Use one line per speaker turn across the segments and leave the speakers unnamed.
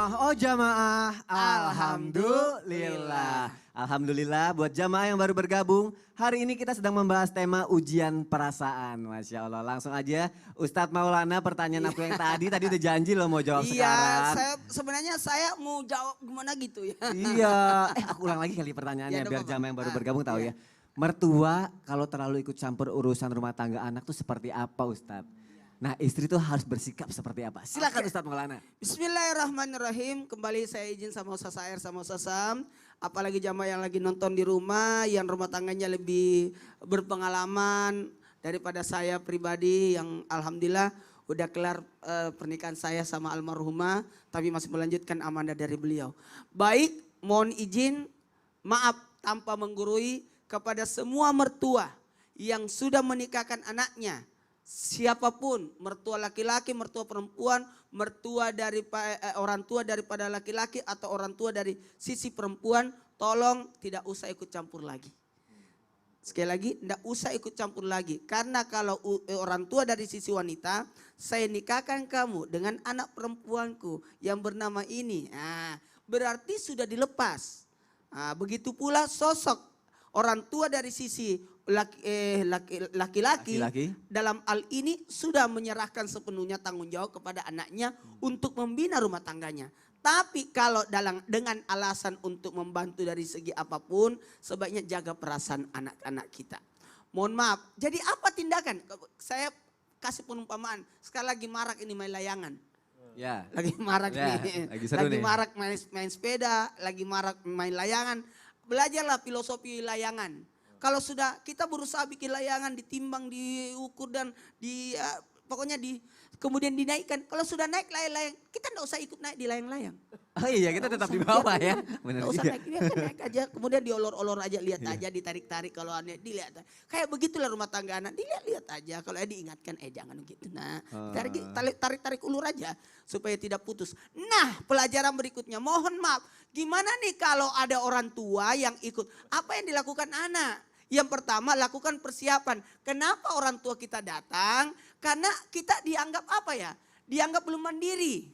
Jamaah, alhamdulillah. Alhamdulillah buat jamaah yang baru bergabung. Hari ini kita sedang membahas tema ujian perasaan. Masya Allah, langsung aja Ustadz Maulana, pertanyaan aku yang tadi udah janji loh mau jawab sekarang.
Iya, sebenarnya saya mau jawab gimana gitu ya.
Iya, aku ulang lagi kali pertanyaannya biar jamaah yang baru bergabung tahu ya. Mertua kalau terlalu ikut campur urusan rumah tangga anak tuh seperti apa Ustadz? Nah istri tuh harus bersikap seperti apa? Silakan Ustadz Maulana.
Bismillahirrahmanirrahim. Kembali saya izin sama Ustaz Air sama Ustaz Sam. Apalagi jamaah yang lagi nonton di rumah, yang rumah tangganya lebih berpengalaman daripada saya pribadi yang alhamdulillah udah kelar pernikahan saya sama almarhumah, tapi masih melanjutkan amanah dari beliau. Baik, mohon izin, maaf tanpa menggurui kepada semua mertua yang sudah menikahkan anaknya. Siapapun, mertua laki-laki, mertua perempuan, mertua dari orang tua daripada laki-laki atau orang tua dari sisi perempuan, tolong tidak usah ikut campur lagi. Sekali lagi, tidak usah ikut campur lagi. Karena kalau orang tua dari sisi wanita, saya nikahkan kamu dengan anak perempuanku yang bernama ini. Nah, berarti sudah dilepas. Nah, begitu pula sosok orang tua dari sisi laki-laki dalam hal ini sudah menyerahkan sepenuhnya tanggung jawab kepada anaknya untuk membina rumah tangganya. Tapi kalau dengan alasan untuk membantu dari segi apapun, sebaiknya jaga perasaan anak-anak kita. Mohon maaf, jadi apa tindakan? Saya kasih perumpamaan, sekali lagi marak ini main layangan.
Ya.
Lagi marak nih, lagi marak main sepeda, lagi marak main layangan. Belajarlah filosofi layangan. Kalau sudah kita berusaha bikin layangan, ditimbang, diukur dan pokoknya kemudian dinaikkan. Kalau sudah naik layang-layang, kita enggak usah ikut naik di layang-layang.
Oh iya, kita tetap di bawah ya.
Enggak usah naik, naik aja. Kemudian diolor-olor aja, lihat aja, ditarik-tarik kalau aneh, dilihat. Kayak begitulah rumah tangga anak, dilihat-lihat aja. Kalau diingatkan, jangan gitu. Nah, tarik-tarik ulur aja supaya tidak putus. Nah, pelajaran berikutnya, mohon maaf. Gimana nih kalau ada orang tua yang ikut? Apa yang dilakukan anak? Yang pertama, lakukan persiapan. Kenapa orang tua kita datang? Karena kita dianggap apa ya? Dianggap belum mandiri.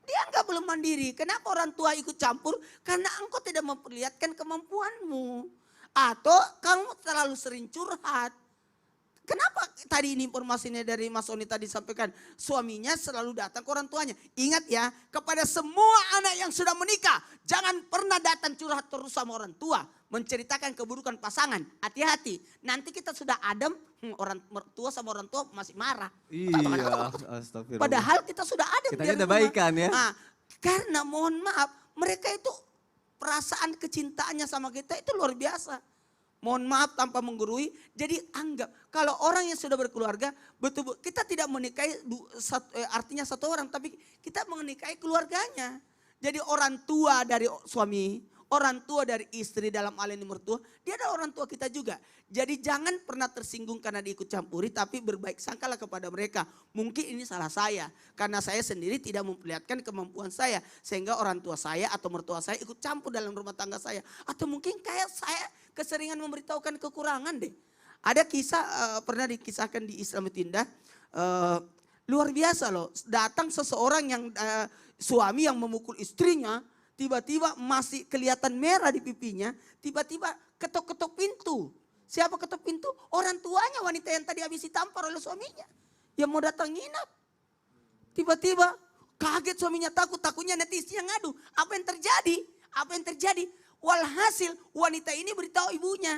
Dianggap belum mandiri. Kenapa orang tua ikut campur? Karena engkau tidak memperlihatkan kemampuanmu. Atau kamu terlalu sering curhat. Kenapa tadi ini informasinya dari Mas Oni tadi sampaikan, suaminya selalu datang ke orang tuanya. Ingat ya, kepada semua anak yang sudah menikah, jangan pernah datang curhat terus sama orang tua. Menceritakan keburukan pasangan, hati-hati. Nanti kita sudah adem, orang tua sama orang tua masih marah.
Iya, astagfirullah.
Padahal kita sudah adem.
Kita udah baikan ya.
Nah, karena mohon maaf, mereka itu perasaan kecintaannya sama kita itu luar biasa. Mohon maaf tanpa menggurui, jadi anggap kalau orang yang sudah berkeluarga, betul kita tidak menikahi artinya satu orang, tapi kita menikahi keluarganya. Jadi orang tua dari suami, orang tua dari istri dalam hal ini mertua, dia adalah orang tua kita juga. Jadi jangan pernah tersinggung karena diikut campuri, tapi berbaik sangkalah kepada mereka. Mungkin ini salah saya, karena saya sendiri tidak memperlihatkan kemampuan saya. Sehingga orang tua saya atau mertua saya ikut campur dalam rumah tangga saya. Atau mungkin kayak saya keseringan memberitahukan kekurangan deh. Ada kisah pernah dikisahkan di Islam Tindah, luar biasa loh. Datang seseorang yang suami yang memukul istrinya, tiba-tiba masih kelihatan merah di pipinya, tiba-tiba ketok-ketok pintu. Siapa ketok pintu? Orang tuanya wanita yang tadi habis ditampar oleh suaminya. Yang mau datang nginap. Tiba-tiba kaget suaminya, takutnya nanti istrinya ngadu. Apa yang terjadi? Apa yang terjadi? Walhasil wanita ini beritahu ibunya.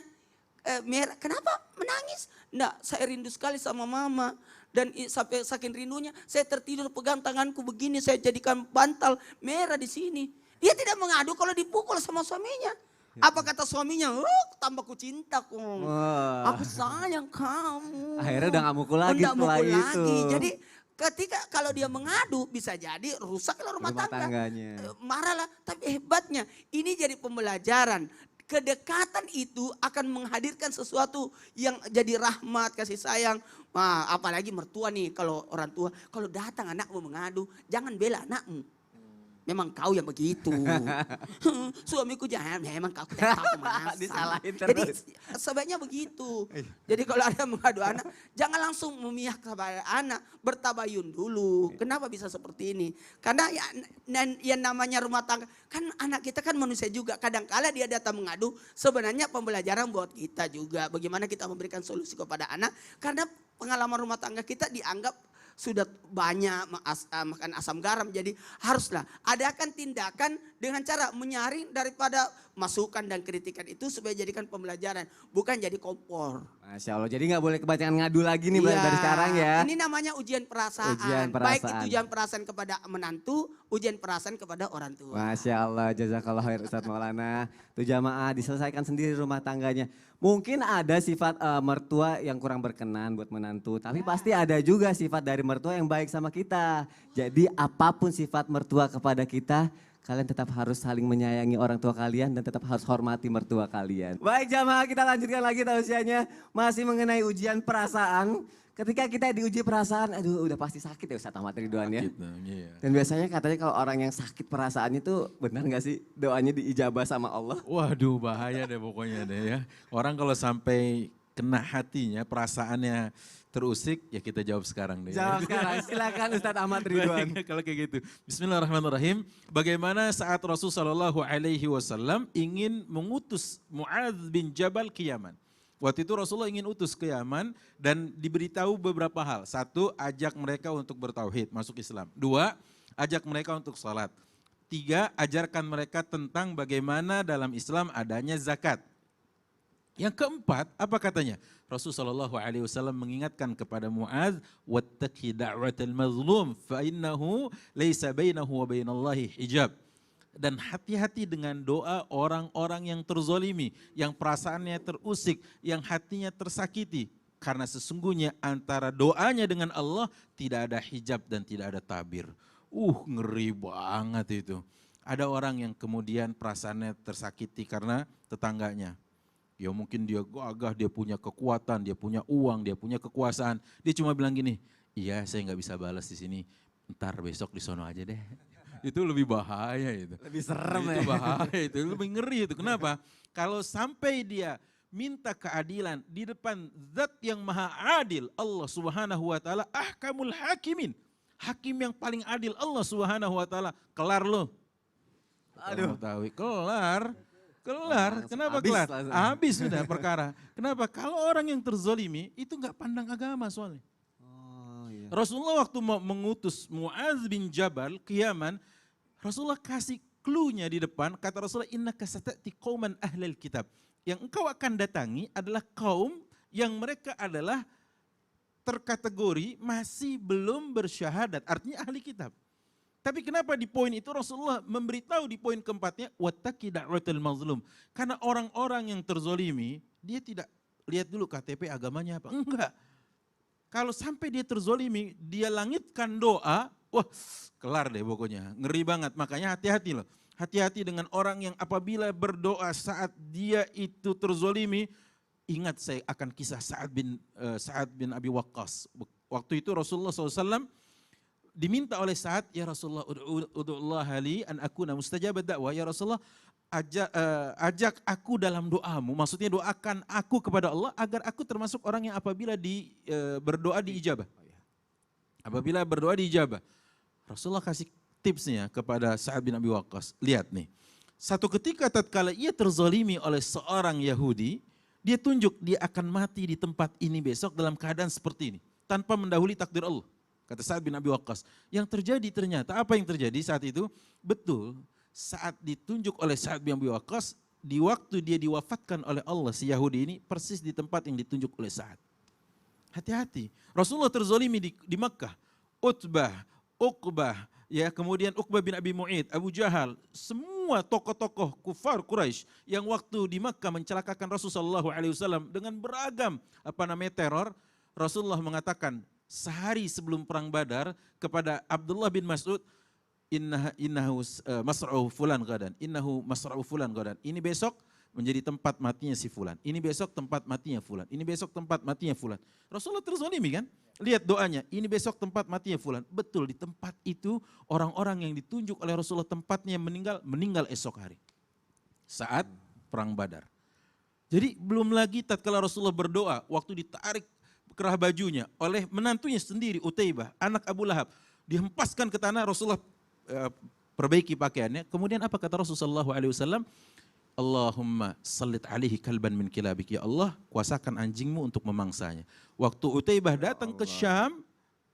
Merah, kenapa menangis? Enggak, saya rindu sekali sama mama. Dan sampai saking rindunya saya tertidur pegang tanganku begini, saya jadikan bantal merah di sini. Dia tidak mengadu kalau dipukul sama suaminya. Apa kata suaminya? Tambah ku cinta ku. Aku sayang kamu.
Akhirnya udah gak mukul lagi setelah itu.
Jadi ketika kalau dia mengadu bisa jadi rusaklah rumah tangganya. Marahlah, tapi hebatnya ini jadi pembelajaran. Kedekatan itu akan menghadirkan sesuatu yang jadi rahmat, kasih sayang. Nah, apalagi mertua nih, kalau orang tua, kalau datang anakmu mengadu, jangan bela anakmu. memang kau yang begitu. Suamiku jangan, memang kau tidak tahu masak.
Disalahin
Jadi
terus.
sebaiknya begitu. Jadi kalau ada mengadu anak, jangan langsung memihak kepada anak, bertabayun dulu. Kenapa bisa seperti ini? Karena yang namanya rumah tangga, kan anak kita kan manusia juga. Kadang-kala dia datang mengadu, sebenarnya pembelajaran buat kita juga. Bagaimana kita memberikan solusi kepada anak. Karena pengalaman rumah tangga kita dianggap sudah banyak makan asam garam. Jadi haruslah adakan tindakan dengan cara menyaring daripada masukan dan kritikan itu supaya jadikan pembelajaran. Bukan jadi kompor.
Masya Allah, jadi nggak boleh kebanyakan ngadu lagi nih
Iya,
dari sekarang ya.
Ini namanya ujian perasaan.
Ujian
Baik
perasaan.
itu ujian perasaan kepada menantu, ujian perasaan kepada orang tua.
Masya Allah, jazakallah khair Ustadz Maulana. Tuh jamaah diselesaikan sendiri rumah tangganya. Mungkin ada sifat mertua yang kurang berkenan buat menantu. Tapi pasti ada juga sifat dari mertua yang baik sama kita. Jadi apapun sifat mertua kepada kita, kalian tetap harus saling menyayangi orang tua kalian dan tetap harus hormati mertua kalian. Baik jamaah, kita lanjutkan lagi tausiahnya. Masih mengenai ujian perasaan. Ketika kita diuji perasaan, aduh udah pasti sakit ya Ustadz Ahmad Ridwan ya.
Iya.
Dan biasanya katanya kalau orang yang sakit perasaannya itu benar gak sih doanya diijabah sama Allah?
Waduh bahaya deh pokoknya deh ya. Orang kalau sampai kena hatinya, perasaannya terusik, ya kita jawab sekarang deh.
Jawab sekarang, silakan Ustadz Ahmad Ridwan.
Baik, kalau kayak gitu. Bismillahirrahmanirrahim. Bagaimana saat Rasulullah SAW ingin mengutus Mu'adz bin Jabal ke Yaman. Waktu itu Rasulullah ingin utus ke Yaman dan diberitahu beberapa hal. Satu, ajak mereka untuk bertauhid, masuk Islam. Dua, ajak mereka untuk salat. Tiga, ajarkan mereka tentang bagaimana dalam Islam adanya zakat. Yang keempat, apa katanya? Rasulullah SAW mengingatkan kepada Mu'adz, wattaqi da'watal mazlum fa innahu laisa bainahu wa bainallahi hijab. Dan hati-hati dengan doa orang-orang yang terzolimi, yang perasaannya terusik, yang hatinya tersakiti. Karena sesungguhnya antara doanya dengan Allah tidak ada hijab dan tidak ada tabir. Ngeri banget itu. Ada orang yang kemudian perasaannya tersakiti karena tetangganya. Ya mungkin dia gagah, dia punya kekuatan, dia punya uang, dia punya kekuasaan. Dia cuma bilang gini, iya saya nggak bisa balas di sini, ntar besok di sono aja deh. Itu lebih bahaya itu.
Lebih serem
Itu
ya.
bahaya itu, lebih ngeri itu. Kenapa? Kalau sampai dia minta keadilan di depan zat yang maha adil, Allah subhanahu wa ta'ala, ahkamul hakimin. Hakim yang paling adil, Allah subhanahu wa ta'ala, kelar lo.
Aduh.
Tahu, kelar. Kelar, kenapa
habis
kelar?
langsung.
Habis sudah perkara. Kenapa? Kalau orang yang terzolimi itu nggak pandang agama soalnya.
Oh iya.
Rasulullah waktu mau mengutus Mu'adz bin Jabal ke Yaman, Rasulullah kasih clue-nya di depan, kata Rasulullah, innaka satati qauman ahlal kitab. Yang engkau akan datangi adalah kaum yang mereka adalah terkategori masih belum bersyahadat, artinya ahli kitab. Tapi kenapa di poin itu Rasulullah memberitahu di poin keempatnya, wattaqi da'watal mazlum. Karena orang-orang yang terzolimi, dia tidak lihat dulu KTP agamanya apa, enggak. Kalau sampai dia terzolimi, dia langitkan doa, wah kelar deh pokoknya, ngeri banget. Makanya hati-hati loh, hati-hati dengan orang yang apabila berdoa saat dia itu terzolimi. Ingat saya akan kisah Sa'ad bin Abi Waqqas. Waktu itu Rasulullah SAW diminta oleh Sa'ad, ya Rasulullah ud'ullah li an akuna mustajabad da'wah, ya Rasulullah ajak aku dalam doamu, maksudnya doakan aku kepada Allah agar aku termasuk orang yang apabila berdoa diijabah. Apabila berdoa diijabah. Rasulullah kasih tipsnya kepada Sa'ad bin Abi Waqqas. Lihat nih, satu ketika tatkala ia terzalimi oleh seorang Yahudi, dia tunjuk dia akan mati di tempat ini besok dalam keadaan seperti ini, tanpa mendahului takdir Allah. Kata Sa'ad bin Abi Waqqas. Yang terjadi ternyata, apa yang terjadi saat itu? Betul, saat ditunjuk oleh Sa'ad bin Abi Waqqas, di waktu dia diwafatkan oleh Allah si Yahudi ini, persis di tempat yang ditunjuk oleh Sa'ad. Hati-hati, Rasulullah terzalimi di Makkah. Utbah, Uqbah, ya kemudian Uqbah bin Abi Mu'id, Abu Jahal, semua tokoh-tokoh kufar Quraisy yang waktu di Makkah mencelakakan Rasulullah SAW dengan beragam teror. Rasulullah mengatakan sehari sebelum perang Badar kepada Abdullah bin Mas'ud, innahu masra'u fulan gadan, innahu masra'u fulan gadan. Ini besok menjadi tempat matinya si fulan. Ini besok tempat matinya fulan. Ini besok tempat matinya fulan. Rasulullah terzalimi kan? Lihat doanya, ini besok tempat matinya fulan. Betul, di tempat itu orang-orang yang ditunjuk oleh Rasulullah tempatnya meninggal esok hari. Saat perang Badar. Jadi belum lagi tatkala Rasulullah berdoa, waktu ditarik kerah bajunya oleh menantunya sendiri Utaibah, anak Abu Lahab. Dihempaskan ke tanah, Rasulullah perbaiki pakaiannya. Kemudian apa kata Rasulullah SAW? Allahumma sallit alaihi kalban min kilabik. Ya Allah, kuasakan anjingmu untuk memangsanya. Waktu Utaibah datang ke Syam,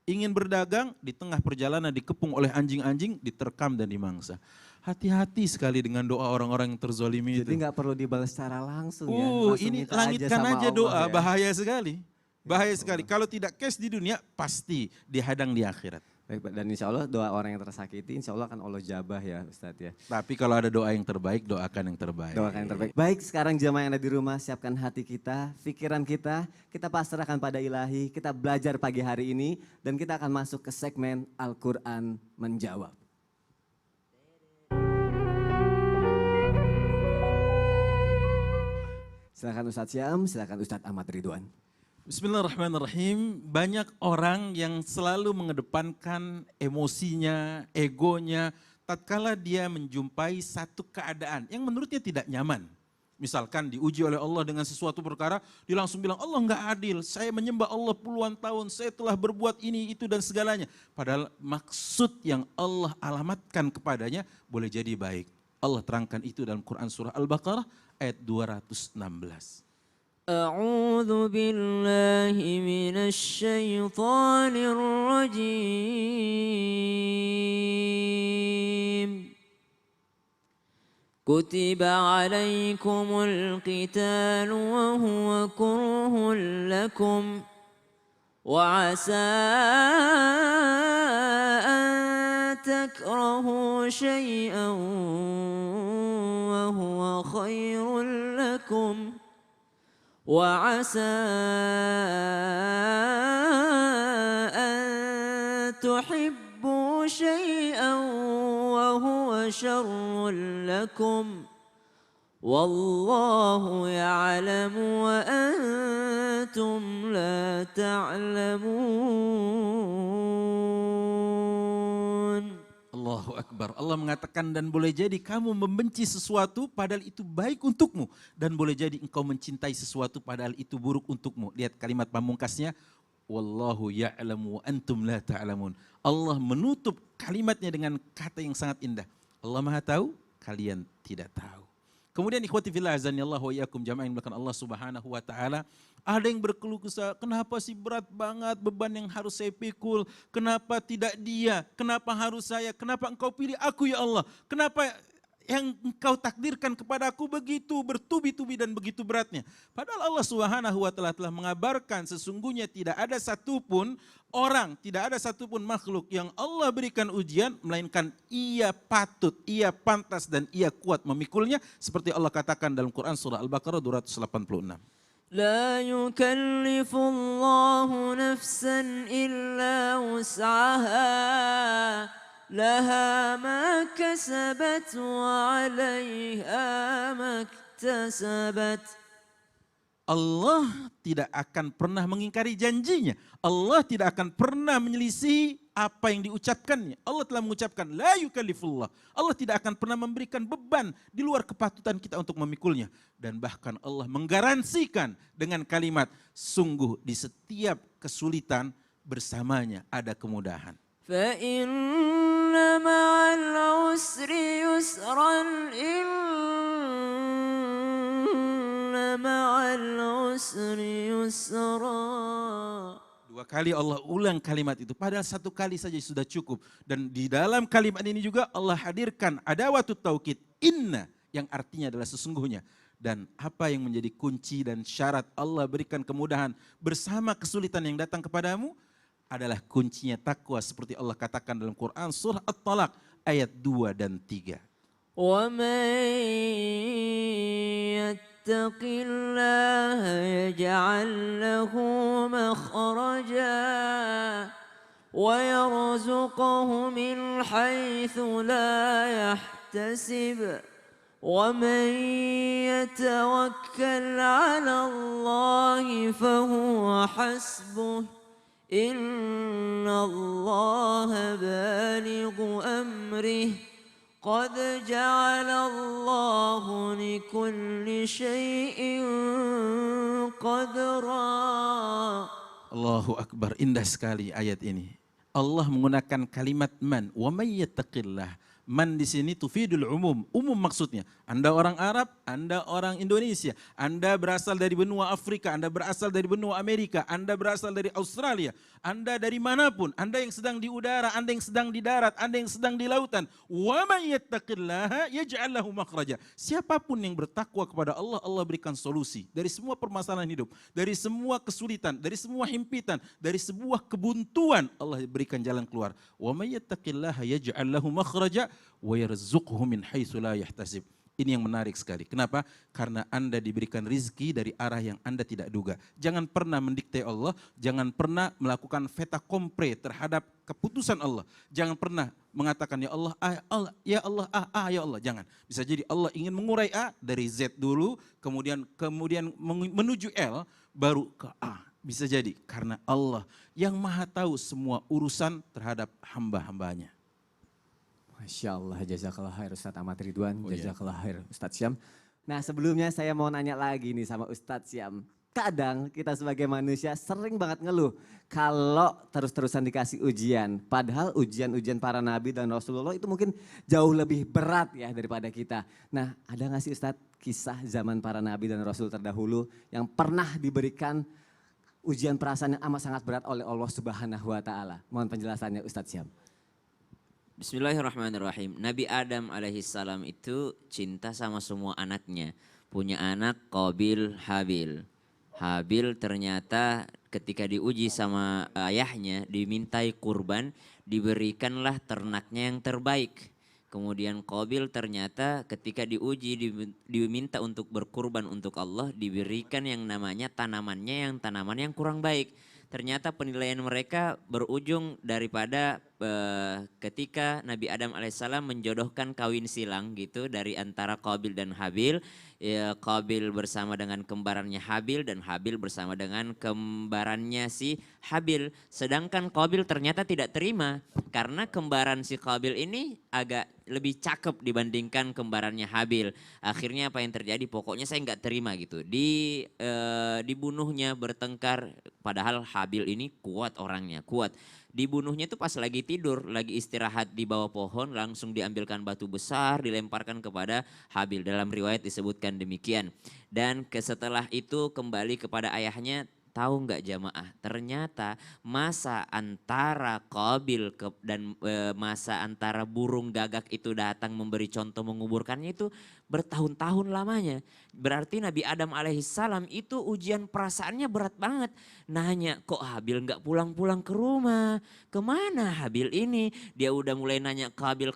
ingin berdagang, di tengah perjalanan dikepung oleh anjing-anjing, diterkam dan dimangsa. Hati-hati sekali dengan doa orang-orang yang terzolimi itu.
Jadi nggak perlu dibalas secara langsung ya. Langsung
Ini
minta
langitkan
sama
aja
Allah
doa,
ya.
bahaya sekali. Bahaya sekali. Kalau tidak cash di dunia, pasti dihadang di akhirat.
Baik, Pak. Dan insya Allah doa orang yang tersakiti, insya Allah akan Allah jabah ya Ustadz ya.
Tapi kalau ada doa yang terbaik, doakan yang terbaik.
Doakan yang terbaik. Baik, sekarang jemaah yang ada di rumah, siapkan hati kita, pikiran kita pasrahkan pada ilahi, kita belajar pagi hari ini, dan kita akan masuk ke segmen Al-Quran Menjawab. Silakan Ustadz Syam, silakan Ustadz Ahmad Ridwan.
Bismillahirrahmanirrahim. Banyak orang yang selalu mengedepankan emosinya, egonya, tatkala dia menjumpai satu keadaan yang menurutnya tidak nyaman. Misalkan diuji oleh Allah dengan sesuatu perkara, dia langsung bilang Allah enggak adil, saya menyembah Allah puluhan tahun, saya telah berbuat ini, itu dan segalanya. Padahal maksud yang Allah alamatkan kepadanya boleh jadi baik. Allah terangkan itu dalam Quran surah Al-Baqarah ayat 216.
أعوذ بالله من الشيطان الرجيم كتب عليكم القتال وهو كره لكم وعسى أن تكرهوا شيئا وهو خير لكم وعسى أن تحبوا شيئا وهو شر لكم والله يعلم وأنتم لا تعلمون.
Allahu Akbar. Allah mengatakan dan boleh jadi kamu membenci sesuatu padahal itu baik untukmu. Dan boleh jadi engkau mencintai sesuatu padahal itu buruk untukmu. Lihat kalimat pamungkasnya. Wallahu ya'lamu wa antum la ta'lamun. Allah menutup kalimatnya dengan kata yang sangat indah. Allah Maha tahu, kalian tidak tahu. Kemudian ikhwati fillah azani Allah wa iyyakum jamaah yang dimuliakan Allah Subhanahu wa taala. Ada yang berkeluh kesah, kenapa sih berat banget beban yang harus saya pikul? Kenapa tidak dia? Kenapa harus saya? Kenapa engkau pilih aku ya Allah? Kenapa yang engkau takdirkan kepada aku begitu bertubi-tubi dan begitu beratnya? Padahal Allah Subhanahu wa taala telah mengabarkan sesungguhnya tidak ada satupun orang, tidak ada satupun makhluk yang Allah berikan ujian melainkan ia patut, ia pantas dan ia kuat memikulnya seperti Allah katakan dalam Quran surah Al-Baqarah 286.
لا يكلف الله نفسا إلا وسعها لها ما كسبت وعليها ما اكتسبت.
Allah tidak akan pernah mengingkari janjinya. Allah tidak akan pernah menyelisihi apa yang diucapkannya. Allah telah mengucapkan la yukallifullah. Allah tidak akan pernah memberikan beban di luar kepatutan kita untuk memikulnya. Dan bahkan Allah menggaransikan dengan kalimat sungguh di setiap kesulitan bersamanya ada kemudahan.
فإن مع العسر يسرا إن مع العسر يسرا.
Dua kali Allah ulang kalimat itu, padahal satu kali saja sudah cukup. Dan di dalam kalimat ini juga Allah hadirkan adawatut taukid, inna, yang artinya adalah sesungguhnya. Dan apa yang menjadi kunci dan syarat Allah berikan kemudahan bersama kesulitan yang datang kepadamu adalah kuncinya takwa seperti Allah katakan dalam Quran surah At-Talaq ayat 2 dan 3.
ومن يتق الله يجعل له مخرجا ويرزقه من حيث لا يحتسب ومن يتوكل على الله فهو حسبه إن الله بالغ أمره قد جعل الله لكل شيء قدرا.
Allahu Akbar, indah sekali ayat ini. Allah menggunakan kalimat man, wa may yattaqillah. Man di sini tufidul umum, umum maksudnya. Anda orang Arab, Anda orang Indonesia, Anda berasal dari benua Afrika, Anda berasal dari benua Amerika, Anda berasal dari Australia, Anda dari manapun, Anda yang sedang di udara, Anda yang sedang di darat, Anda yang sedang di lautan. Wa may yattaqillaha yaj'al lahu makhraja. Siapapun yang bertakwa kepada Allah, Allah berikan solusi dari semua permasalahan hidup, dari semua kesulitan, dari semua himpitan, dari sebuah kebuntuan, Allah berikan jalan keluar. Wa may yattaqillaha yaj'al lahu makhraja wa yarzuqhu min haitsu la yahtasib. Ini yang menarik sekali. Kenapa? Karena Anda diberikan rizki dari arah yang Anda tidak duga. Jangan pernah mendikte Allah, jangan pernah melakukan fait accompli terhadap keputusan Allah. Jangan pernah mengatakan ya Allah, ya Allah, ya Allah. Jangan. Bisa jadi Allah ingin mengurai A dari Z dulu, kemudian menuju L, baru ke A. Bisa jadi karena Allah yang maha tahu semua urusan terhadap hamba-hambanya.
Masya Allah, jazakallah khair Ustadz Ahmad Ridwan,
iya.
jazakallah khair Ustadz Syam. Nah sebelumnya saya mau nanya lagi nih sama Ustadz Syam. Kadang kita sebagai manusia sering banget ngeluh kalau terus-terusan dikasih ujian. Padahal ujian-ujian para nabi dan Rasulullah itu mungkin jauh lebih berat ya daripada kita. Nah ada gak sih Ustadz kisah zaman para nabi dan Rasul terdahulu yang pernah diberikan ujian perasaan yang amat sangat berat oleh Allah Subhanahu wa Ta'ala? Mohon penjelasannya Ustadz Syam.
Bismillahirrahmanirrahim. Nabi Adam alaihissalam itu cinta sama semua anaknya. Punya anak Qabil, Habil. Habil ternyata ketika diuji sama ayahnya dimintai kurban, diberikanlah ternaknya yang terbaik. Kemudian Qabil ternyata ketika diuji diminta untuk berkurban untuk Allah, diberikan yang namanya tanaman yang kurang baik. Ternyata penilaian mereka berujung daripada ketika Nabi Adam alaihissalam menjodohkan kawin silang gitu dari antara Qabil dan Habil. Ya, Qabil bersama dengan kembarannya Habil dan Habil bersama dengan kembarannya si Habil. Sedangkan Qabil ternyata tidak terima karena kembaran si Qabil ini agak lebih cakep dibandingkan kembarannya Habil. Akhirnya apa yang terjadi? Pokoknya saya nggak terima gitu. Dibunuhnya bertengkar padahal Habil ini kuat orangnya, kuat. Dibunuhnya itu pas lagi tidur, lagi istirahat di bawah pohon, langsung diambilkan batu besar, dilemparkan kepada Habil. Dalam riwayat disebutkan demikian. Dan setelah itu kembali kepada ayahnya. Tahu nggak jamaah, ternyata masa antara Qabil dan masa antara burung gagak itu datang memberi contoh menguburkannya itu bertahun-tahun lamanya. Berarti Nabi Adam alaihissalam itu ujian perasaannya berat banget. Nanya, kok Habil nggak pulang-pulang ke rumah? Kemana Habil ini? Dia udah mulai nanya Qabil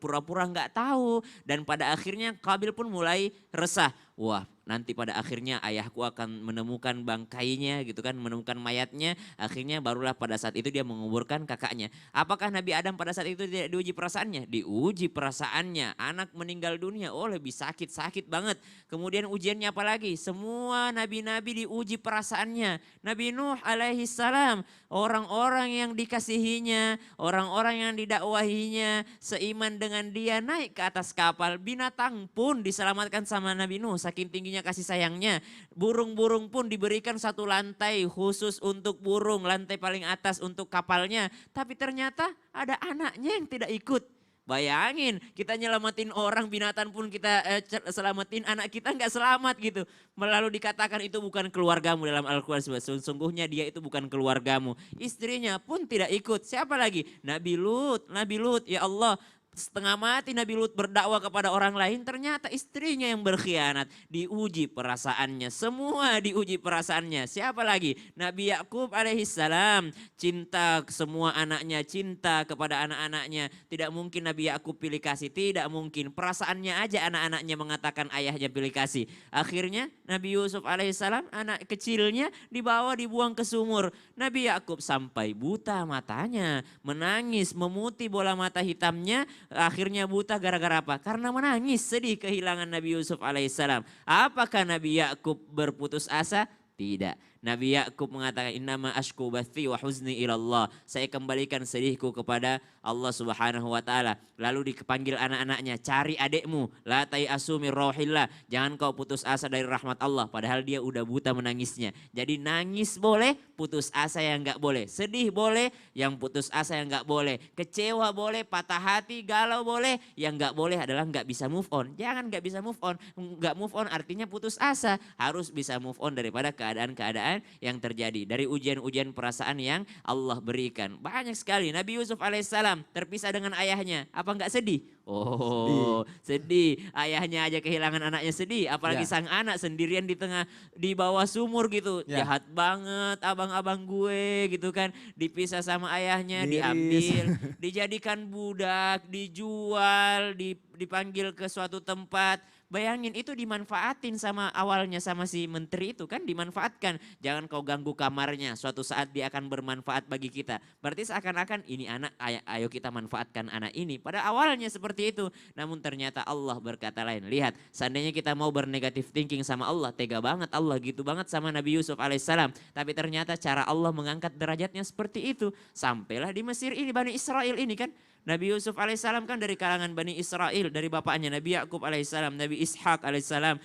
pura-pura nggak tahu. Dan pada akhirnya Qabil pun mulai resah. Wah, nanti pada akhirnya ayahku akan menemukan bangkainya gitu kan, menemukan mayatnya. Akhirnya barulah pada saat itu dia menguburkan kakaknya. Apakah Nabi Adam pada saat itu tidak diuji perasaannya? Diuji perasaannya, anak meninggal dunia, oh lebih sakit banget. Kemudian ujiannya apa lagi? Semua nabi-nabi diuji perasaannya. Nabi Nuh alaihissalam, orang-orang yang dikasihinya, orang-orang yang didakwahinya, seiman dengan dia naik ke atas kapal. Binatang pun diselamatkan sama Nabi Nuh. Saking tingginya kasih sayangnya, burung-burung pun diberikan satu lantai khusus untuk burung, lantai paling atas untuk kapalnya. Tapi ternyata ada anaknya yang tidak ikut. Bayangin, kita nyelamatin orang, binatang pun kita selamatin, anak kita nggak selamat gitu. Lalu dikatakan itu bukan keluargamu dalam Al-Quran. Sesungguhnya dia itu bukan keluargamu. Istrinya pun tidak ikut. Siapa lagi? Nabi Lut, ya Allah. Setengah mati Nabi Lut berdakwah kepada orang lain, ternyata istrinya yang berkhianat. Diuji perasaannya, semua diuji perasaannya. Siapa lagi? Nabi Yakub alaihissalam, cinta semua anaknya, cinta kepada anak-anaknya. Tidak mungkin Nabi Yakub pilih kasih, tidak mungkin. Perasaannya aja anak-anaknya mengatakan ayahnya pilih kasih. Akhirnya Nabi Yusuf alaihissalam, anak kecilnya dibuang ke sumur. Nabi Yakub sampai buta matanya, menangis, memutih bola mata hitamnya. akhirnya buta gara-gara apa? Karena menangis, sedih kehilangan Nabi Yusuf alaihissalam. Apakah Nabi Yakub berputus asa? Tidak. Nabi Yakub mengatakan innama ashku bathi wa huzni ilallah. Saya kembalikan sedihku kepada Allah Subhanahu wa taala. Lalu dipanggil anak-anaknya, cari adikmu, la tai'asu min rauhillah. Jangan kau putus asa dari rahmat Allah, padahal dia udah buta menangisnya. Jadi nangis boleh, putus asa yang enggak boleh. Sedih boleh, yang putus asa yang enggak boleh. Kecewa boleh, patah hati, galau boleh. Yang enggak boleh adalah enggak bisa move on. Jangan enggak bisa move on. Enggak move on artinya putus asa. Harus bisa move on daripada keadaan-keadaan yang terjadi, dari ujian-ujian perasaan yang Allah berikan. Banyak sekali. Nabi Yusuf alaihissalam terpisah dengan ayahnya. Apa enggak sedih? Oh, sedih. Ayahnya aja kehilangan anaknya sedih. Apalagi sang anak sendirian di bawah sumur gitu. Jahat banget abang-abang gue gitu kan. Dipisah sama ayahnya, diambil, dijadikan budak, dijual, dipanggil ke suatu tempat. Bayangin itu dimanfaatin sama awalnya sama si menteri itu kan, dimanfaatkan. Jangan kau ganggu kamarnya, suatu saat dia akan bermanfaat bagi kita. Berarti seakan-akan ini anak, ayo kita manfaatkan anak ini. Pada awalnya seperti itu. Namun ternyata Allah berkata lain. Lihat, seandainya kita mau bernegatif thinking sama Allah, tega banget Allah gitu banget sama Nabi Yusuf alaihissalam. Tapi ternyata cara Allah mengangkat derajatnya seperti itu. Sampailah di Mesir ini, Bani Israel ini kan. Nabi Yusuf alaihissalam kan dari kalangan Bani Israel, dari bapaknya Nabi Yakub alaihissalam, Nabi Ishak alaihissalam,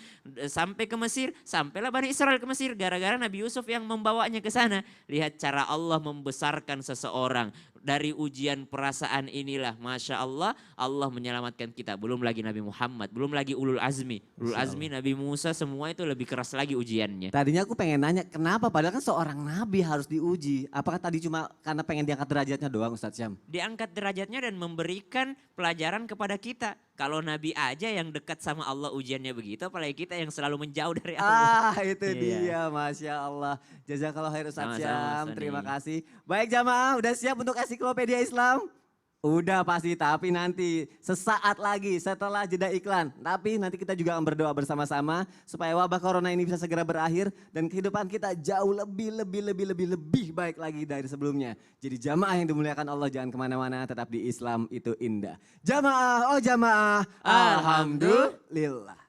sampai ke Mesir, sampailah Bani Israel ke Mesir gara-gara Nabi Yusuf yang membawanya ke sana. Lihat cara Allah membesarkan seseorang. Dari ujian perasaan inilah, Masya Allah, Allah menyelamatkan kita. Belum lagi Nabi Muhammad, belum lagi Ulul Azmi. Ulul Azmi, Nabi Musa, semua itu lebih keras lagi ujiannya.
Tadinya aku pengen nanya, kenapa padahal kan seorang nabi harus diuji? Apakah tadi cuma karena pengen diangkat derajatnya doang Ustadz Syam?
Diangkat derajatnya dan memberikan pelajaran kepada kita. Kalau Nabi aja yang dekat sama Allah ujiannya begitu, apalagi kita yang selalu menjauh dari Allah.
Itu dia, Masya Allah. Jazakallah khair Ustadz Syam,
Ustaz
terima
Nih.
kasih. Baik jamaah, udah siap untuk ensiklopedia Islam? Udah pasti, tapi nanti sesaat lagi setelah jeda iklan. Tapi nanti kita juga akan berdoa bersama-sama supaya wabah corona ini bisa segera berakhir dan kehidupan kita jauh lebih baik lagi dari sebelumnya. Jadi jamaah yang dimuliakan Allah, jangan kemana-mana, tetap di Islam itu indah. Jamaah, oh jamaah, alhamdulillah.